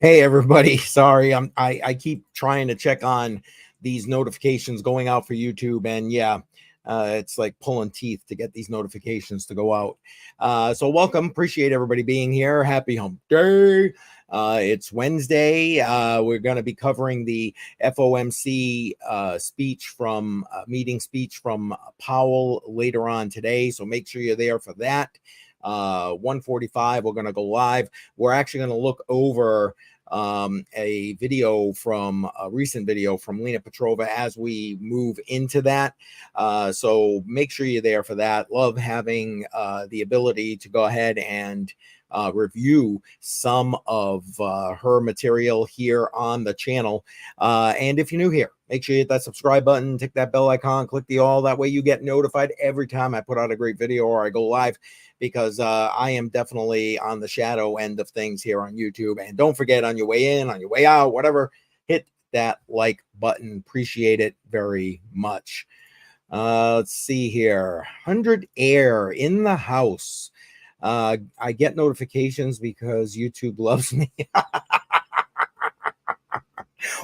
Hey everybody, sorry, I keep trying to check on these notifications going out for YouTube, and yeah, it's like pulling teeth to get these notifications to go out. So welcome, appreciate everybody being here. Happy Hump Day. It's Wednesday. We're going to be covering the FOMC meeting speech from Powell later on today. So make sure you're there for that. 1:45, we're going to go live. We're actually going to look over a recent video from Lena Petrova as we move into that. So make sure you're there for that. Love having the ability to go ahead and review some of her material here on the channel. And if you're new here, make sure you hit that subscribe button, tick that bell icon, click the all. That way you get notified every time I put out a great video or I go live, because I am definitely on the shadow end of things here on YouTube. And don't forget, on your way in, on your way out, whatever, hit that like button. Appreciate it very much. Let's see here. 100 Air in the house. I get notifications because YouTube loves me.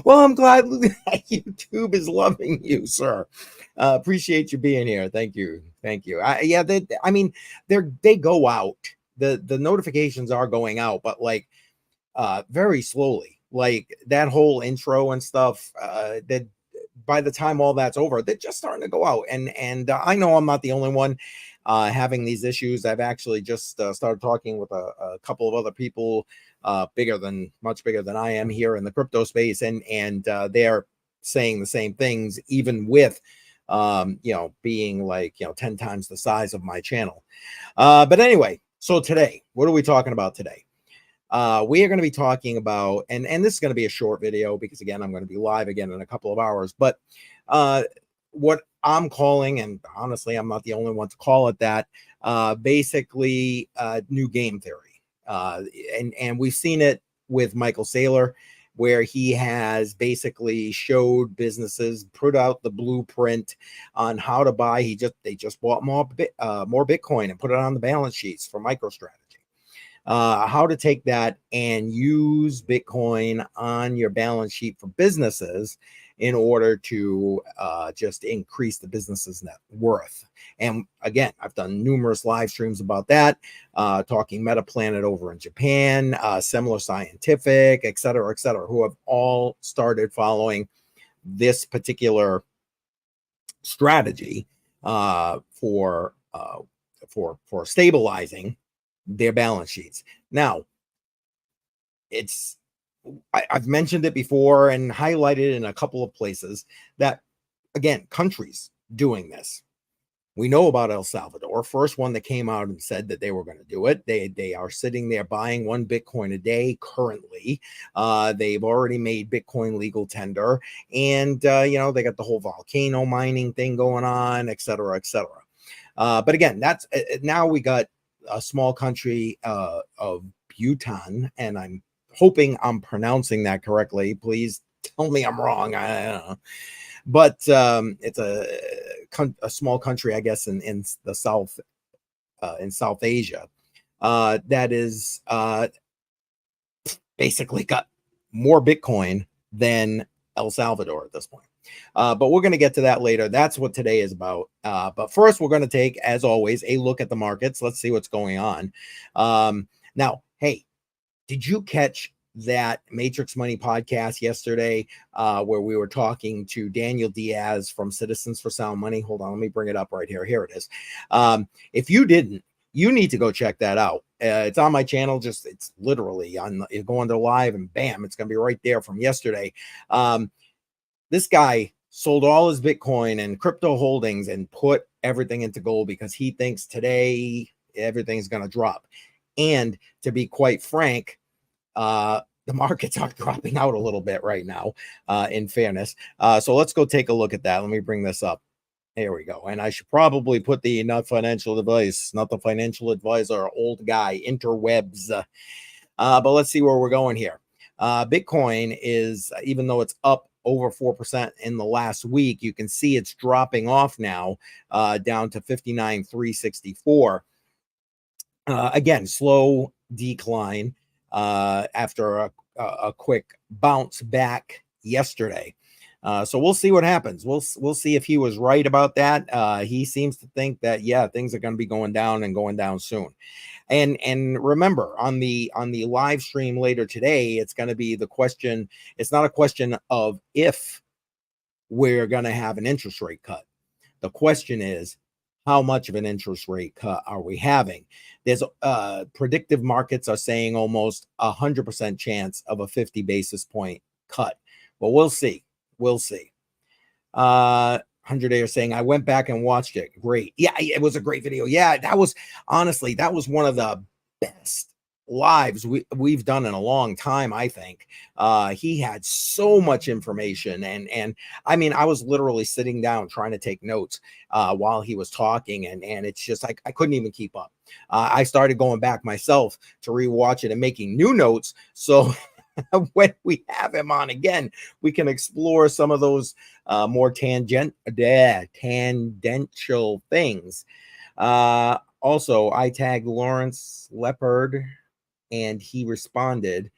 Well, I'm glad that YouTube is loving you, sir. Appreciate you being here. Thank you. Thank you. They go out. The notifications are going out, but like very slowly. Like that whole intro and stuff, that by the time all that's over, they're just starting to go out. And I know I'm not the only one having these issues. I've actually just started talking with a couple of other people much bigger than I am here in the crypto space, and they're saying the same things, even with being like 10 times the size of my channel. But anyway, so today, what are we talking about today? We are going to be talking about, and this is going to be a short video because again, I'm going to be live again in a couple of hours, but what I'm calling, and honestly, I'm not the only one to call it that, basically new game theory. And we've seen it with Michael Saylor, where he has basically showed businesses, put out the blueprint on how to buy. They just bought more Bitcoin and put it on the balance sheets for MicroStrategy. How to take that and use Bitcoin on your balance sheet for businesses in order to just increase the business's net worth. And again, I've done numerous live streams about that, talking Metaplanet over in Japan, Similar Scientific, et cetera, who have all started following this particular strategy for stabilizing their balance sheets. Now, I've mentioned it before and highlighted in a couple of places that, again, countries doing this. We know about El Salvador, first one that came out and said that they were going to do it. They are sitting there buying 1 Bitcoin a day currently. They've already made Bitcoin legal tender, and they got the whole volcano mining thing going on, et cetera, et cetera. But again, that's now we got a small country of Bhutan, and I'm hoping I'm pronouncing that correctly. Please tell me I'm wrong. I don't know. But it's a small country, I guess, in the South, in South Asia, that is basically got more Bitcoin than El Salvador at this point. But we're going to get to that later. That's what today is about. But first, we're going to take, as always, a look at the markets. Let's see what's going on. Now, hey, did you catch that Matrix Money podcast yesterday, where we were talking to Daniel Diaz from Citizens for Sound Money? Hold on, let me bring it up right here. Here it is. If you didn't, you need to go check that out. It's on my channel. It's literally on. You go under live, and bam, it's going to be right there from yesterday. This guy sold all his Bitcoin and crypto holdings and put everything into gold because he thinks today everything's going to drop. And to be quite frank, the markets are dropping out a little bit right now, in fairness. So let's go take a look at that. Let me bring this up. There we go. And I should probably put the not financial advice, not the financial advisor, old guy, interwebs. But let's see where we're going here. Bitcoin is, even though it's up over 4% in the last week, you can see it's dropping off now, down to 59,364. Again, slow decline. after a quick bounce back yesterday. So we'll see what happens. We'll see if he was right about that. He seems to think that, yeah, things are going to be going down and going down soon. And remember, on the live stream later today, it's going to be the question. It's not a question of if we're going to have an interest rate cut. The question is, how much of an interest rate cut are we having? There's predictive markets are saying almost 100% chance of a 50 basis point cut. Well, we'll see. We'll see. 100 are saying, I went back and watched it. Great. Yeah, it was a great video. Yeah, that was honestly, that was one of the best lives we've done in a long time, I think. He had so much information, and I mean, I was literally sitting down trying to take notes while he was talking, and it's just like I couldn't even keep up. I started going back myself to rewatch it and making new notes, so when we have him on again, we can explore some of those more tangential things. Also, I tagged Lawrence Leopard, and he responded,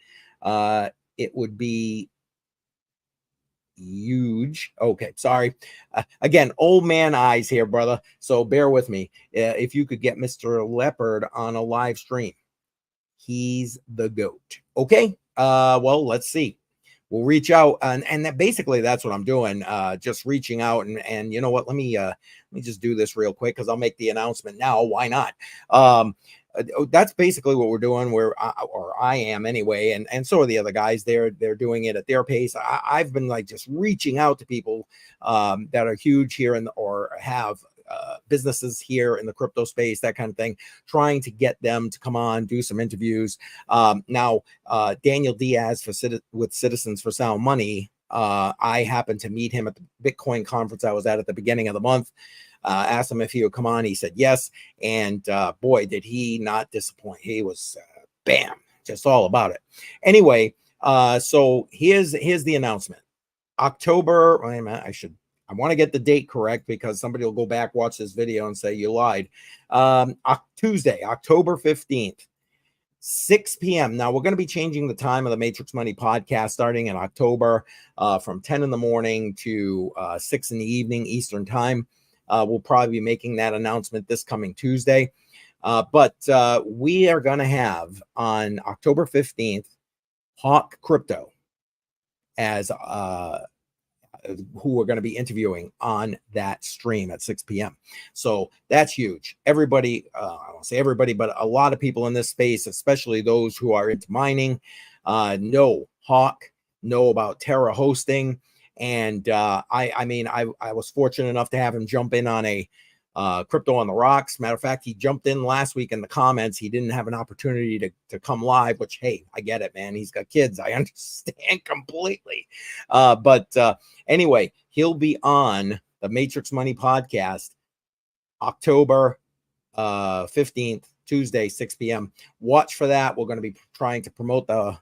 it would be huge. Okay, sorry. Again, old man eyes here, brother. So bear with me. If you could get Mr. Leopard on a live stream, he's the GOAT. Okay. Well, let's see. We'll reach out, and that basically that's what I'm doing. Just reaching out, and you know what? Let me just do this real quick because I'll make the announcement now. Why not? That's basically what we're doing. Or I am anyway, and so are the other guys. They're doing it at their pace. I've been like just reaching out to people that are huge here or have businesses here in the crypto space, that kind of thing, trying to get them to come on, do some interviews. Now, Daniel Diaz with Citizens for Sound Money, I happened to meet him at the Bitcoin conference I was at the beginning of the month. Asked him if he would come on. He said yes. And boy, did he not disappoint. He was bam, just all about it. Anyway, so here's the announcement. October, wait a minute, I want to get the date correct because somebody will go back, watch this video and say you lied. Tuesday, October 15th, 6 p.m. Now, we're going to be changing the time of the Matrix Money podcast starting in October from 10 in the morning to 6 in the evening Eastern time. We'll probably be making that announcement this coming Tuesday. But we are going to have on October 15th, Hawk Crypto as who we're going to be interviewing on that stream at 6 p.m. So that's huge. Everybody, I won't say everybody, but a lot of people in this space, especially those who are into mining, know Hawk, know about Terra hosting. And I mean, I was fortunate enough to have him jump in on a Crypto on the Rocks. Matter of fact, he jumped in last week in the comments. He didn't have an opportunity to come live, which, hey, I get it, man. He's got kids. I understand completely. But anyway, he'll be on the Matrix Money podcast October 15th, Tuesday, 6 p.m. Watch for that. We're going to be trying to promote the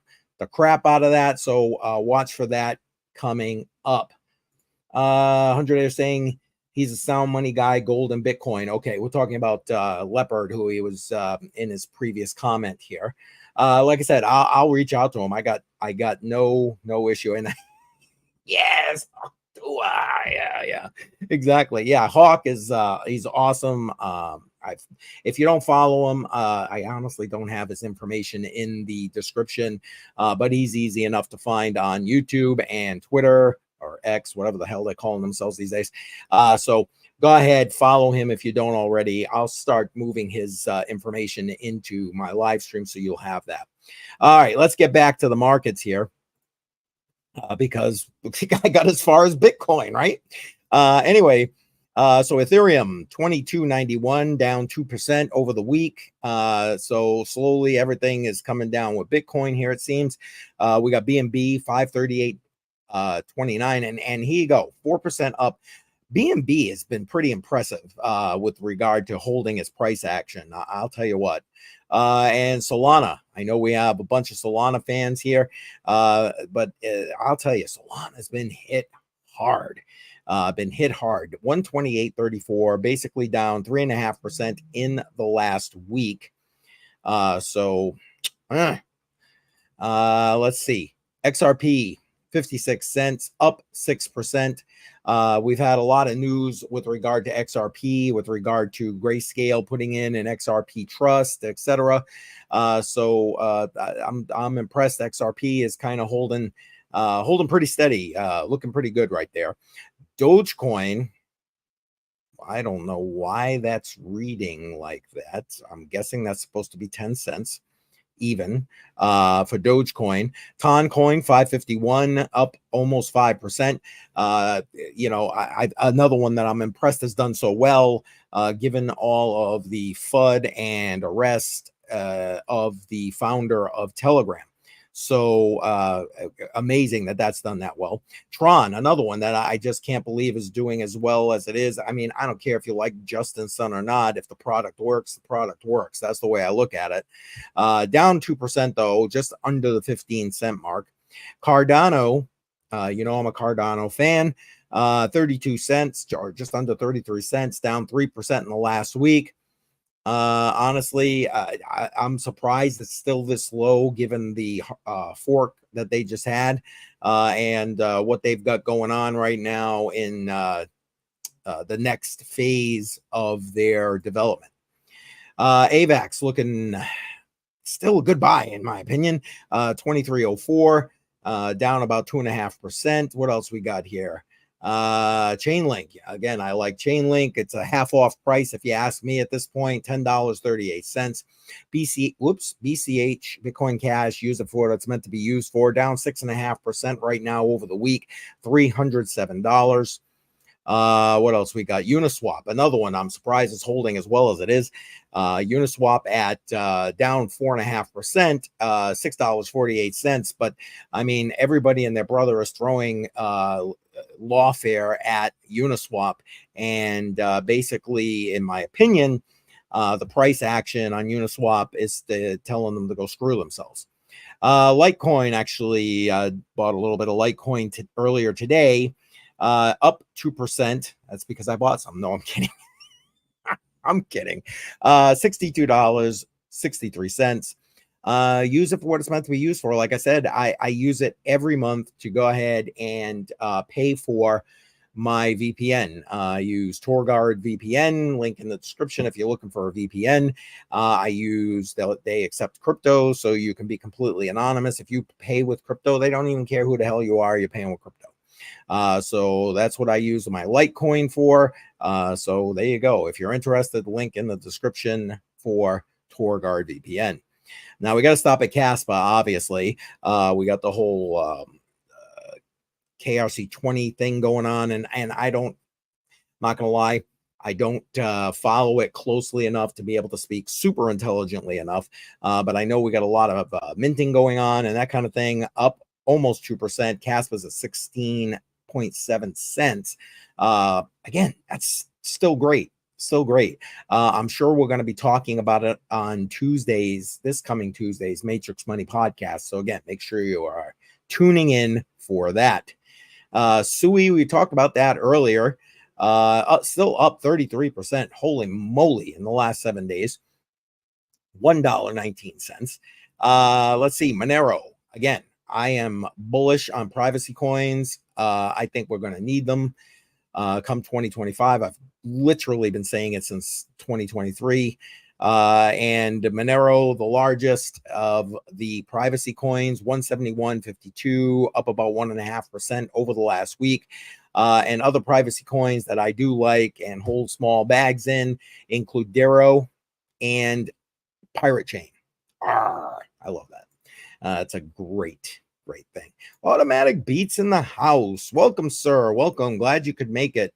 crap out of that. So watch for that coming up. 100 are saying he's a sound money guy, gold and Bitcoin. Okay, we're talking about Leopard, who he was in his previous comment here. Like I said, I'll reach out to him. I got no issue. And yes, yeah, exactly. Yeah, Hawk is he's awesome. If you don't follow him, I honestly don't have his information in the description, but he's easy enough to find on YouTube and Twitter or X, whatever the hell they're calling themselves these days. So go ahead, follow him if you don't already. I'll start moving his information into my live stream so you'll have that. All right, let's get back to the markets here. Because I got as far as Bitcoin, right? Anyway, so Ethereum 2291 down 2% over the week. So slowly everything is coming down with Bitcoin here, it seems. We got BNB 538.29, and here you go, 4% up. BNB has been pretty impressive with regard to holding its price action. I'll tell you what. And Solana, I know we have a bunch of Solana fans here, but I'll tell you, Solana has been hit hard. 128.34, basically down 3.5% in the last week. So Let's see. XRP, 56 cents, up 6%. We've had a lot of news with regard to XRP, with regard to Grayscale putting in an XRP trust, etc. I'm impressed. XRP is kind of holding pretty steady, looking pretty good right there. Dogecoin, I don't know why that's reading like that. I'm guessing that's supposed to be 10 cents even for Dogecoin. Toncoin 551, up almost 5%. Another one that I'm impressed has done so well, given all of the FUD and arrest of the founder of Telegram. So amazing that that's done that well. Tron, another one that I just can't believe is doing as well as it is. I mean, I don't care if you like Justin Sun or not. If the product works, the product works. That's the way I look at it. Down 2% though, just under the 15-cent mark. Cardano, I'm a Cardano fan. 32 cents, or just under 33 cents, down 3% in the last week. Honestly, I'm surprised it's still this low given the fork that they just had and what they've got going on right now in the next phase of their development. AVAX looking still a good buy in my opinion. 2304, down about 2.5%. What else we got here? Chainlink, again, I like Chainlink. It's a half off price if you ask me at this point. $10.38. BCH, Bitcoin Cash, use it for what it's meant to be used for, down 6.5% right now over the week, $307. What else we got? Uniswap, another one I'm surprised it's holding as well as it is. Uniswap at down 4.5%, $6.48. But I mean, everybody and their brother is throwing lawfare at Uniswap, and basically, in my opinion, the price action on Uniswap is telling them to go screw themselves. Litecoin, actually bought a little bit of Litecoin earlier today, up 2%. That's because I bought some. No, I'm kidding. I'm kidding. $62.63. Use it for what it's meant to be used for. Like I said, I use it every month to go ahead and pay for my VPN. I use Torguard VPN, link in the description if you're looking for a VPN. They accept crypto, so you can be completely anonymous. If you pay with crypto, they don't even care who the hell you are. You're paying with crypto. So that's what I use my Litecoin for. So there you go. If you're interested, link in the description for Torguard VPN. Now we got to stop at Caspa, obviously. We got the whole KRC20 thing going on, and I'm not gonna lie, I don't follow it closely enough to be able to speak super intelligently enough. But I know we got a lot of minting going on and that kind of thing. Up almost 2%. Caspa's at 16.7 cents. Again, that's still great. Still great. I'm sure we're going to be talking about it on this coming Tuesday's Matrix Money podcast. So again, make sure you are tuning in for that. SUI, we talked about that earlier. Still up 33%. Holy moly, in the last 7 days. $1.19. Let's see, Monero. Again, I am bullish on privacy coins. I think we're going to need them come 2025. I've literally been saying it since 2023. And Monero, the largest of the privacy coins, 171.52, up about 1.5% over the last week. And other privacy coins that I do like and hold small bags in include Darrow and Pirate Chain. Arr, I love that. It's a great thing. Automatic Beats in the house. Welcome, sir. Welcome. Glad you could make it.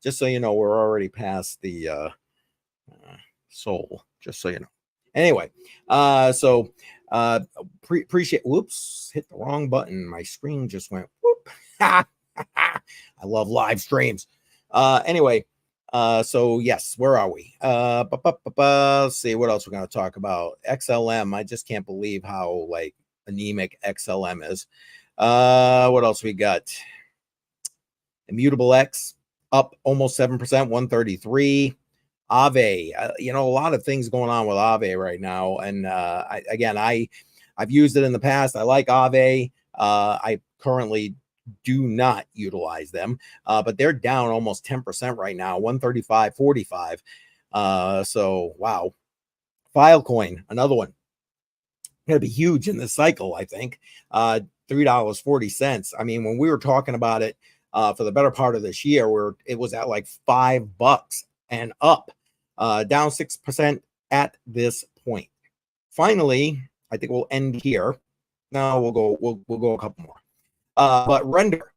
Just so you know, we're already past the soul, just so you know. Anyway, appreciate. Whoops, hit the wrong button. My screen just went whoop. I love live streams. Anyway, so yes, where are we? Let's see what else we're going to talk about. XLM. I just can't believe how anemic XLM is. What else we got? Immutable X up almost 7%, 133. Aave, a lot of things going on with Aave right now. And I I've used it in the past. I like Aave. I currently do not utilize them, but they're down almost 10% right now, 135.45. So wow. Filecoin, another one, going to be huge in this cycle, I think. $3.40. I mean, when we were talking about it for the better part of this year, where it was at like $5 and up, down 6% at this point. Finally, I think we'll end here. No, we'll go a couple more. But Render,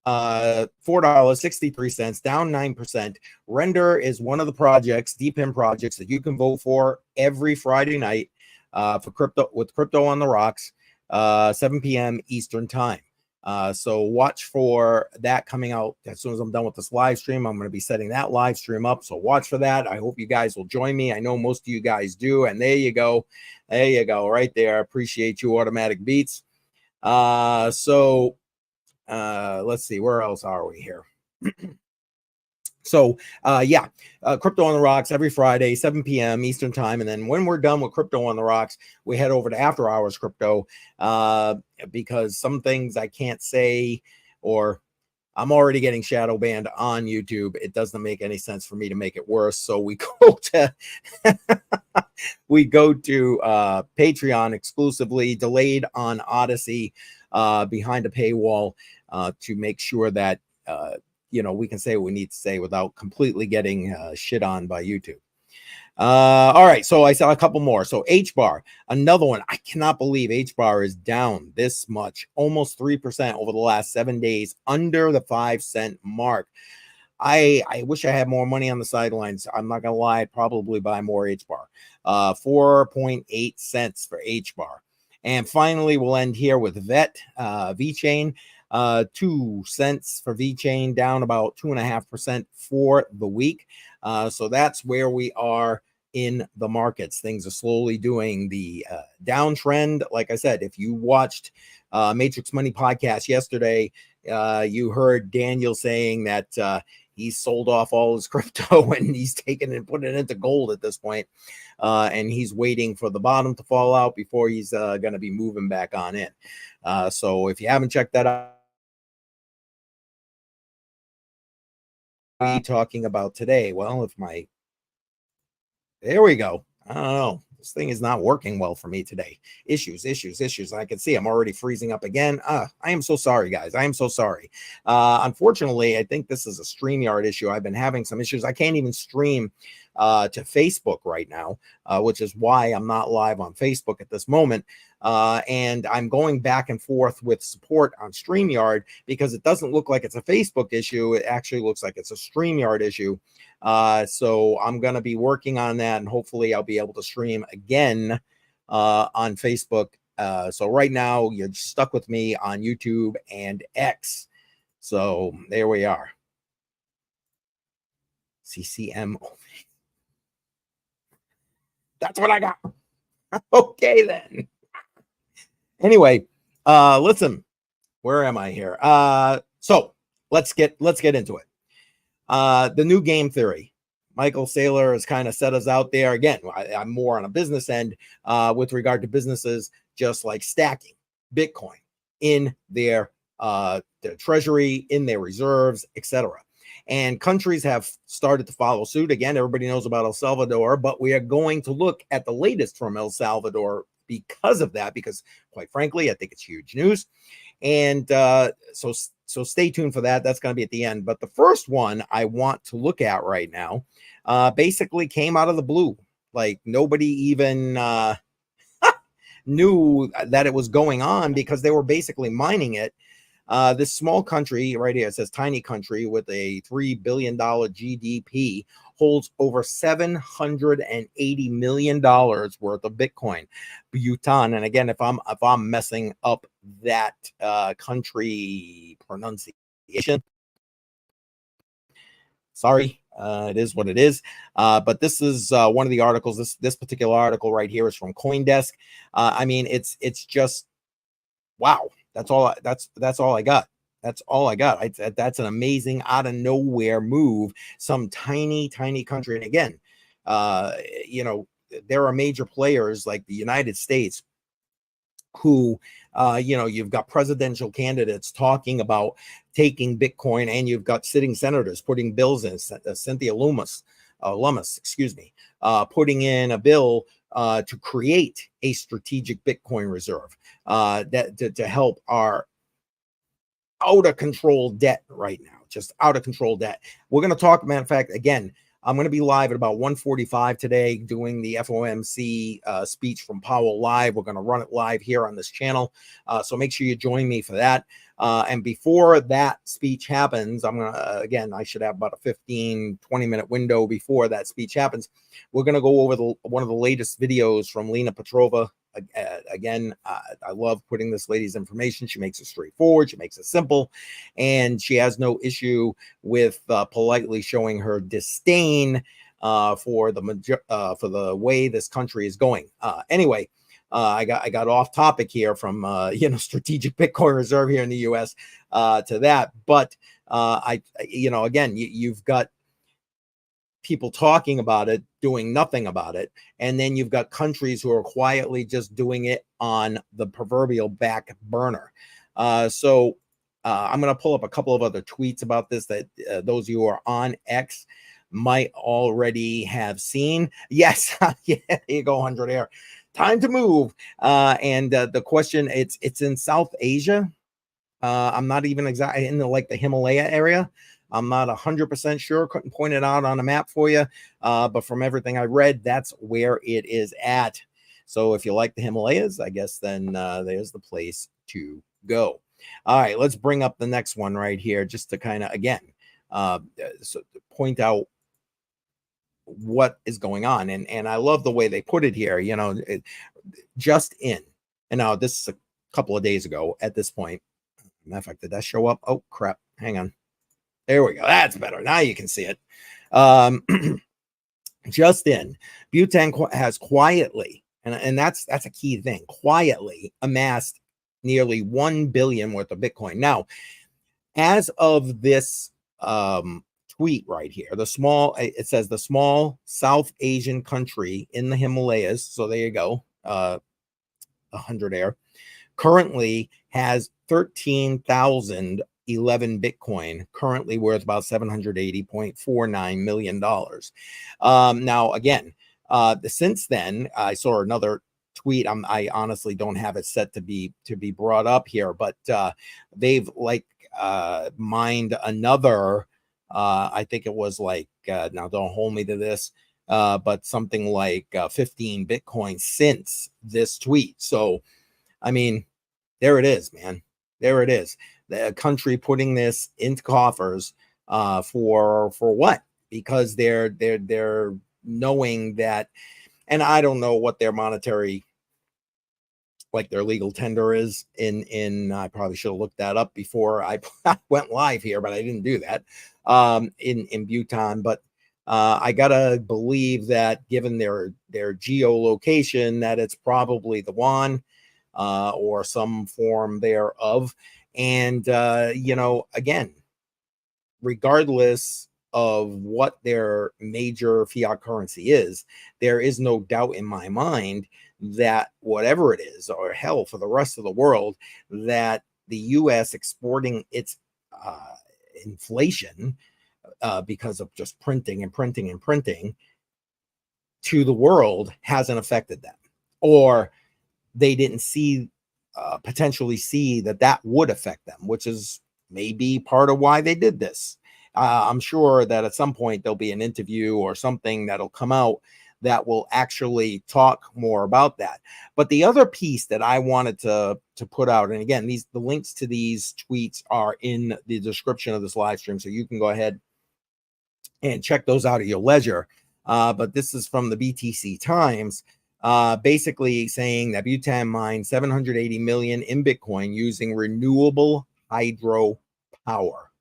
$4.63, down 9%. Render is one of the projects, DPIM projects, that you can vote for every Friday night for crypto, with Crypto on the Rocks, 7 p.m. Eastern time. So watch for that coming out as soon as I'm done with this live stream. I'm going to be setting that live stream up. So watch for that. I hope you guys will join me. I know most of you guys do. And there you go. There you go. Right there. Appreciate you, Automatic Beats. So let's see, where else are we here? So Crypto on the Rocks every Friday, 7 p.m. Eastern time. And then when we're done with Crypto on the Rocks, we head over to After Hours Crypto, because some things I can't say, or I'm already getting shadow banned on YouTube. It doesn't make any sense for me to make it worse. So we go to Patreon exclusively, delayed on Odyssey, behind a paywall, to make sure that we can say what we need to say without completely getting shit on by YouTube. All right, so I saw a couple more. So HBAR, another one. I cannot believe HBAR is down this much, almost 3% over the last 7 days, under the 5-cent mark. I wish I had more money on the sidelines. I'm not gonna lie, I'd probably buy more HBAR. 4.8 cents for HBAR. And finally, we'll end here with VeChain. 2 cents for VeChain, down about 2.5% for the week. So that's where we are in the markets. Things are slowly doing the downtrend. Like I said, if you watched Matrix Money podcast yesterday, you heard Daniel saying that he's sold off all his crypto and he's taken and put it into gold at this point. And he's waiting for the bottom to fall out before he's going to be moving back on in. So if you haven't checked that out, talking about today, well, there we go. I don't know, this thing is not working well for me today. Issues. I can see I'm already freezing up again. I am so sorry, guys. I am so sorry. Unfortunately, I think this is a StreamYard issue. I've been having some issues. I can't even stream to Facebook right now, which is why I'm not live on Facebook at this moment. And I'm going back and forth with support on StreamYard because it doesn't look like it's a Facebook issue. It actually looks like it's a StreamYard issue. So I'm going to be working on that, and hopefully I'll be able to stream again on Facebook. So right now you're stuck with me on YouTube and X. So there we are. CCM. That's what I got. Okay, then. Anyway, listen, where am I here? So let's get into it. The new game theory. Michael Saylor has kind of set us out there. Again, I'm more on a business end with regard to businesses just like stacking Bitcoin in their treasury, in their reserves, etc. And countries have started to follow suit. Again, everybody knows about El Salvador, but we are going to look at the latest from El Salvador because of that, because quite frankly, I think it's huge news. And so stay tuned for that. That's going to be at the end. But the first one I want to look at right now basically came out of the blue. Like nobody even knew that it was going on because they were basically mining it. This small country right here, it says tiny country with a $3 billion GDP, holds over $780 million worth of Bitcoin. Bhutan, and again, if I'm messing up that country pronunciation, sorry, it is what it is. But this is one of the articles. This particular article right here is from CoinDesk. I mean, it's just wow. That's all I got. That's all I got. That's an amazing out of nowhere move. Some tiny country. And again, there are major players like the United States who, you've got presidential candidates talking about taking Bitcoin, and you've got sitting senators putting bills in. Cynthia Lummis, excuse me, putting in a bill to create a strategic Bitcoin reserve that to help our out of control debt right now, just out of control debt. We're going to talk, matter of fact, again, I'm going to be live at about 1:45 today doing the FOMC speech from Powell live. We're going to run it live here on this channel. So make sure you join me for that. And before that speech happens, I'm going to, again, I should have about a 15-20 minute window before that speech happens. We're going to go over one of the latest videos from Lena Petrova. Again, I love putting this lady's information. She makes it straightforward. She makes it simple, and she has no issue with politely showing her disdain for the way this country is going. Anyway, I got off topic here from strategic Bitcoin reserve here in the U.S. To that, but again, you've got people talking about it, doing nothing about it. And then you've got countries who are quietly just doing it on the proverbial back burner. So I'm going to pull up a couple of other tweets about this that those of you who are on X might already have seen. Yes, yeah, there you go, 100 Air. Time to move. And the question, it's in South Asia. I'm not even exactly in the Himalaya area. I'm not 100% sure. Couldn't point it out on a map for you. But from everything I read, that's where it is at. So if you like the Himalayas, I guess then there's the place to go. All right, let's bring up the next one right here just to kind of, again, point out what is going on. And I love the way they put it here, just in. And now this is a couple of days ago at this point. Matter of fact, did that show up? Oh, crap. Hang on. There we go. That's better. Now you can see it. Just in, Bhutan has quietly, and that's a key thing, quietly amassed nearly 1 billion worth of Bitcoin. Now, as of this tweet right here, it says the small South Asian country in the Himalayas. So there you go. 100 Air currently has 13,011 Bitcoin, currently worth about $780.49 million. Now, again, since then, I saw another tweet. I honestly don't have it set to be brought up here, but they've mined another. I think it was now don't hold me to this, but something like 15 Bitcoin since this tweet. So, I mean, there it is, man. There it is. The country putting this into coffers for what? Because they're knowing that, and I don't know what their monetary, their legal tender is in I probably should have looked that up before I went live here, but I didn't do that in Bhutan. But I gotta believe that given their geolocation, that it's probably the yuan. Or some form thereof. And, again, regardless of what their major fiat currency is, there is no doubt in my mind that whatever it is, or hell, for the rest of the world, that the U.S. exporting its inflation because of just printing and printing and printing to the world hasn't affected them. Or they didn't potentially see that would affect them, which is maybe part of why they did this. I'm sure that at some point there'll be an interview or something that'll come out that will actually talk more about that. But the other piece that I wanted to put out, and again, the links to these tweets are in the description of this live stream, so you can go ahead and check those out at your leisure. But this is from the BTC Times. Basically saying that Bhutan mined 780 million in Bitcoin using renewable hydro power.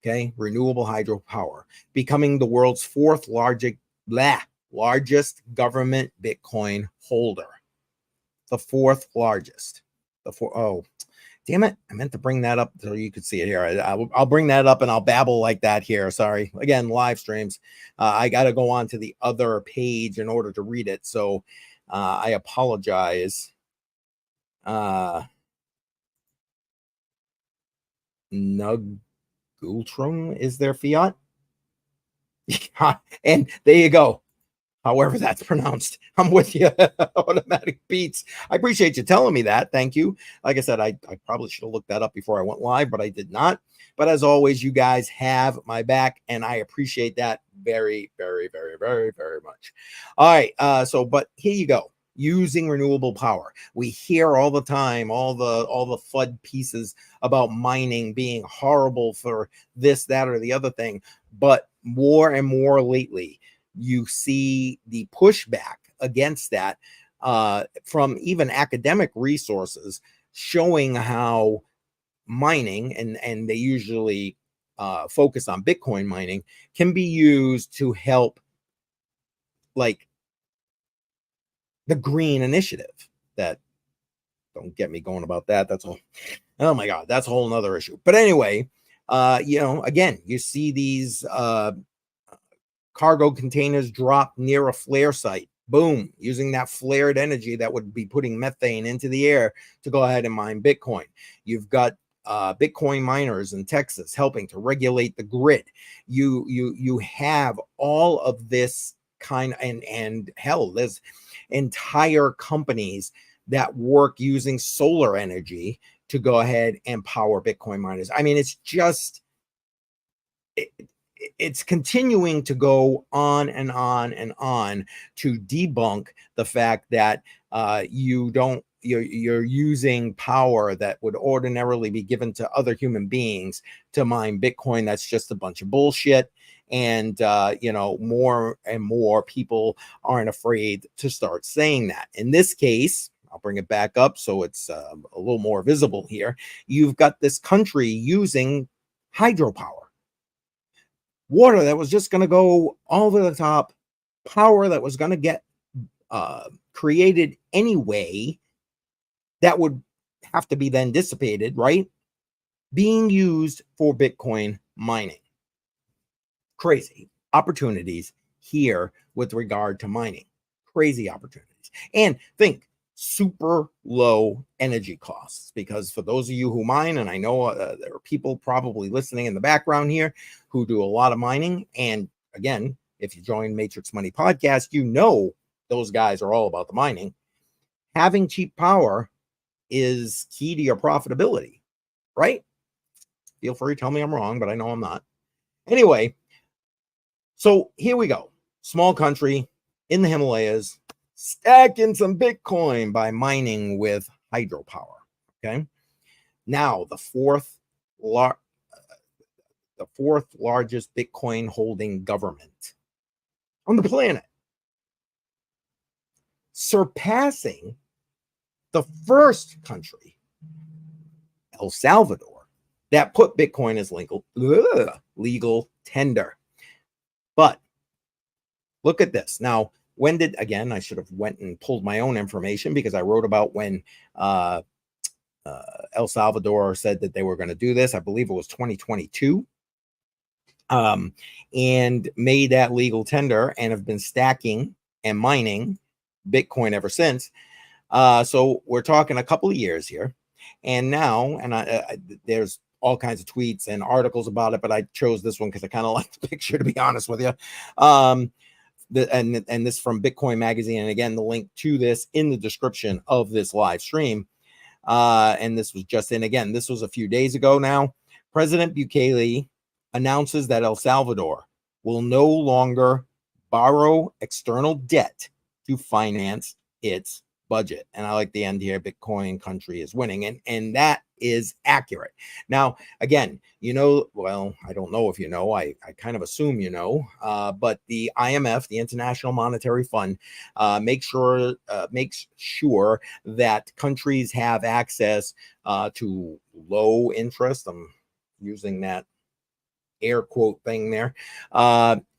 Okay, renewable hydro power, becoming the world's fourth largest government Bitcoin holder. The fourth largest. Oh, damn it. I meant to bring that up so you could see it here. I'll bring that up and I'll babble like that here. Sorry. Again, live streams. I got to go on to the other page in order to read it. So I apologize Uh, Nugultrum is their fiat. And there you go. However that's pronounced. I'm with you. Automatic beats. I appreciate you telling me that. Thank you. Like I said, I probably should have looked that up before I went live, but I did not. But as always, you guys have my back, and I appreciate that very, very, very, very, very much. All right. But here you go. Using renewable power. We hear all the time, all the FUD pieces about mining being horrible for this, that, or the other thing. But more and more lately, you see the pushback against that from even academic resources showing how mining, and they usually focus on Bitcoin mining, can be used to help, like, the green initiative. That, don't get me going about that. That's all. Oh my God, that's a whole nother issue. But anyway, again, you see these cargo containers drop near a flare site. Boom, using that flared energy that would be putting methane into the air to go ahead and mine Bitcoin. You've got Bitcoin miners in Texas helping to regulate the grid. You have all of this kind, and hell, there's entire companies that work using solar energy to go ahead and power Bitcoin miners. I mean, it's just it's continuing to go on and on and on to debunk the fact that you're using power that would ordinarily be given to other human beings to mine Bitcoin. That's just a bunch of bullshit. And more and more people aren't afraid to start saying that. In this case, I'll bring it back up so it's a little more visible here. You've got this country using hydropower, water that was just going to go over the top, power that was going to get created anyway, that would have to be then dissipated, right? Being used for Bitcoin mining. Crazy opportunities here with regard to mining. Crazy opportunities. And think, super low energy costs, because for those of you who mine, and I know there are people probably listening in the background here who do a lot of mining, and again, if you join Matrix Money Podcast, you know those guys are all about the mining. Having cheap power is key to your profitability, right? Feel free to tell me I'm wrong, but I know I'm not. Anyway, so here we go. Small country in the Himalayas, stacking some Bitcoin by mining with hydropower. Okay. Now, the fourth largest Bitcoin holding government on the planet, surpassing the first country, El Salvador, that put Bitcoin as legal tender. But look at this. Now, when did, again, I should have went and pulled my own information, because I wrote about when El Salvador said that they were going to do this. I believe it was 2022, and made that legal tender, and have been stacking and mining Bitcoin ever since. So we're talking a couple of years here. And now, and there's all kinds of tweets and articles about it, but I chose this one because I kind of like the picture, to be honest with you. And this from Bitcoin Magazine, and again, the link to this in the description of this live stream. And this was just in, again, this was a few days ago now. President Bukele announces that El Salvador will no longer borrow external debt to finance its budget. And I like the end here, Bitcoin country is winning. And that is accurate. Now, again, well, I don't know if you know, I kind of assume you know, but the IMF, the International Monetary Fund, makes sure that countries have access to low interest, I'm using that air quote thing there,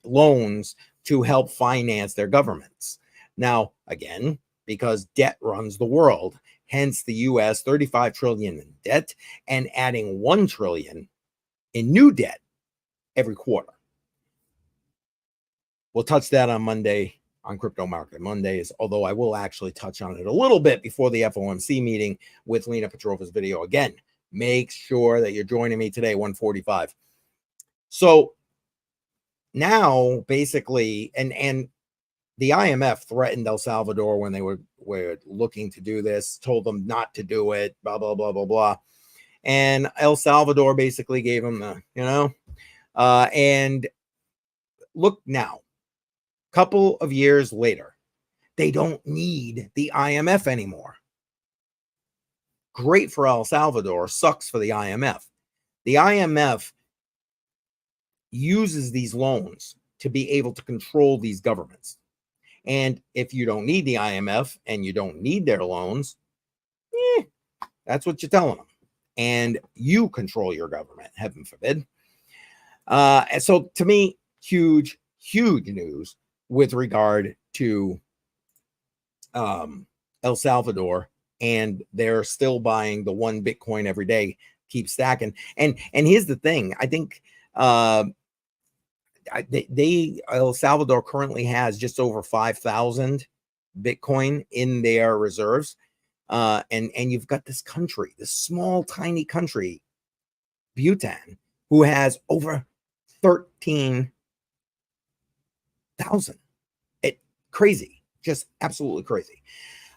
loans to help finance their governments. Now, again, because debt runs the world, hence the US 35 trillion in debt, and adding 1 trillion in new debt every quarter. We'll touch that on Monday on Crypto Market Mondays, although I will actually touch on it a little bit before the FOMC meeting with Lena Petrova's video. Again, make sure that you're joining me today, 1:45. So now basically, and the IMF threatened El Salvador when they were looking to do this, told them not to do it, blah, blah, blah, blah, blah. And El Salvador basically gave them the, and look now, couple of years later, they don't need the IMF anymore. Great for El Salvador, sucks for the IMF. The IMF uses these loans to be able to control these governments. And if you don't need the IMF and you don't need their loans, that's what you're telling them. And you control your government, heaven forbid. And so to me, huge news with regard to El Salvador, and they're still buying the 1 Bitcoin every day, keep stacking. And here's the thing, I think El Salvador currently has just over 5,000 Bitcoin in their reserves. And you've got this country, this small, tiny country, Bhutan, who has over 13,000. Crazy, just absolutely crazy.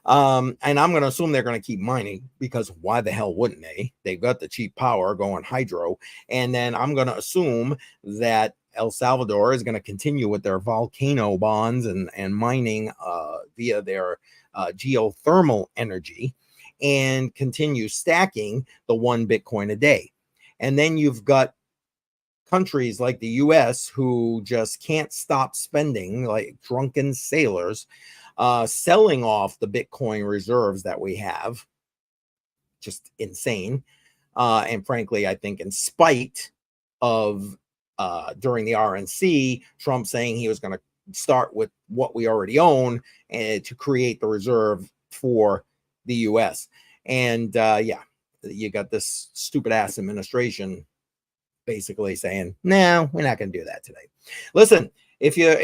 And I'm going to assume they're going to keep mining, because why the hell wouldn't they? They've got the cheap power going hydro. And then I'm going to assume that El Salvador is going to continue with their volcano bonds and mining via their geothermal energy, and continue stacking the 1 Bitcoin a day. And then you've got countries like the US who just can't stop spending like drunken sailors, selling off the Bitcoin reserves that we have. Just insane. And frankly, I think in spite of during the RNC, Trump saying he was going to start with what we already own and to create the reserve for the US. And yeah, you got this stupid ass administration basically saying, no, we're not going to do that today. Listen, if you're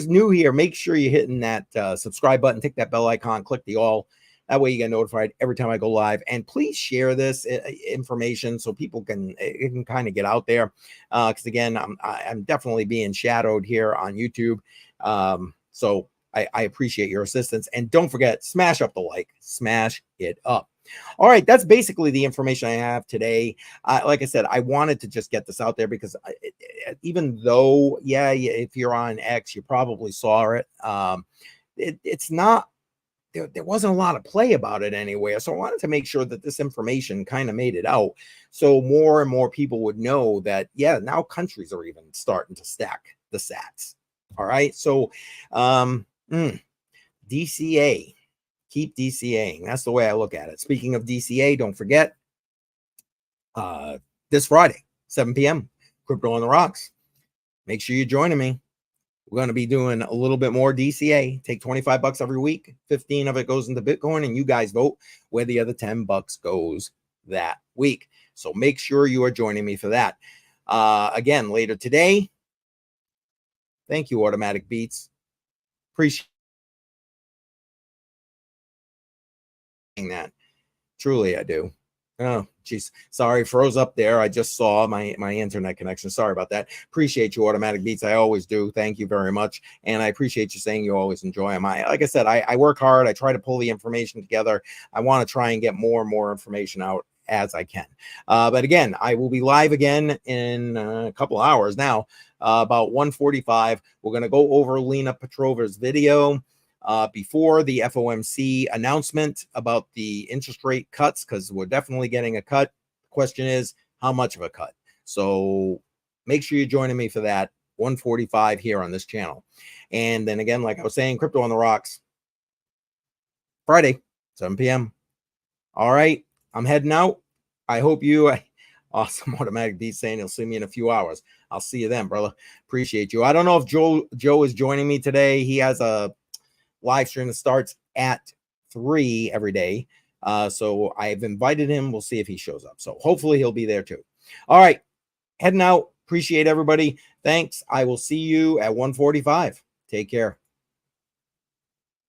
new here, make sure you're hitting that subscribe button, tick that bell icon, click the all. That way you get notified every time I go live. And please share this information so people can kind of get out there. Because again, I'm definitely being shadowed here on YouTube. So I appreciate your assistance. And don't forget, smash up the like, smash it up. All right, that's basically the information I have today. Like I said, I wanted to just get this out there because even though, yeah, if you're on X, you probably saw it. It's not, there wasn't a lot of play about it anywhere. So I wanted to make sure that this information kind of made it out, so more and more people would know that, yeah, now countries are even starting to stack the sats. All right, so DCA. Keep DCAing. That's the way I look at it. Speaking of DCA, don't forget this Friday, 7 p.m., Crypto on the Rocks. Make sure you're joining me. We're going to be doing a little bit more DCA. Take $25 every week. 15 of it goes into Bitcoin, and you guys vote where the other $10 goes that week. So make sure you are joining me for that. Again, later today. Thank you, Automatic Beats. Appreciate that. Truly, I do. Oh, geez. Sorry, froze up there. I just saw my internet connection. Sorry about that. Appreciate you, Automatic Beats. I always do. Thank you very much. And I appreciate you saying you always enjoy them. Like I said, I work hard. I try to pull the information together. I want to try and get more and more information out as I can. But again, I will be live again in a couple hours now, about 1:45. We're going to go over Lena Petrova's video before the FOMC announcement about the interest rate cuts, because we're definitely getting a cut. The question is, how much of a cut? So make sure you're joining me for that, 1:45 here on this channel. And then again, like I was saying, Crypto on the Rocks, Friday, 7 p.m. All right, I'm heading out. I hope you, awesome, Automatic Beat saying he'll see me in a few hours. I'll see you then, brother. Appreciate you. I don't know if Joe is joining me today. He has a live stream that starts at 3 every day. So I've invited him. We'll see if he shows up. So hopefully he'll be there too. All right, heading out. Appreciate everybody. Thanks. I will see you at 1:45. Take care.